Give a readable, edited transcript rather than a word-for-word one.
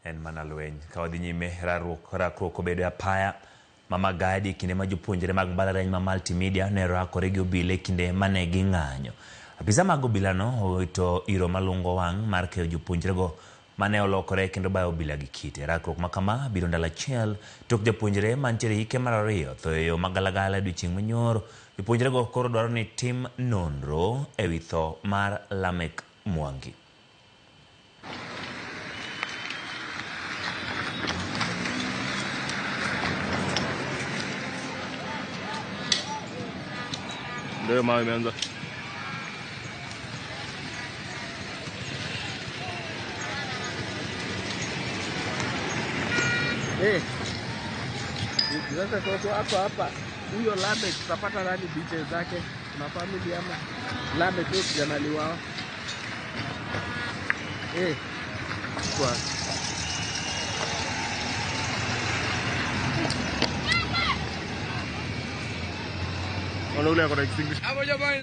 en manalweny kawadhi nyime rakruok obedo apaya mama gadi kinde ma jopuonjre mag mbalariany ma multimedia ne rakore gi obila kinde mane ging'anyo. Apisa mag obila no owito iro malungo wang' mar keyo jopuonjrego mane olokore kendo bayo obila gi kite. Rakruok makama biro ndalo achiel tok jopuonjre mantiere hike mar 2 tho e yo magalagala odiechieng' manyoro. Jopuonjrego koro dwaro ni tim nonro e wi tho mar Lamek Mwangi. Ndio mawe imeanza. Sasa toto hapo hapa. Huyo Lamek tutapata nani details zake? Na family ama Lamek tu janaliwao. Kwa Wanaule ako na extinguisher. hapo jamani.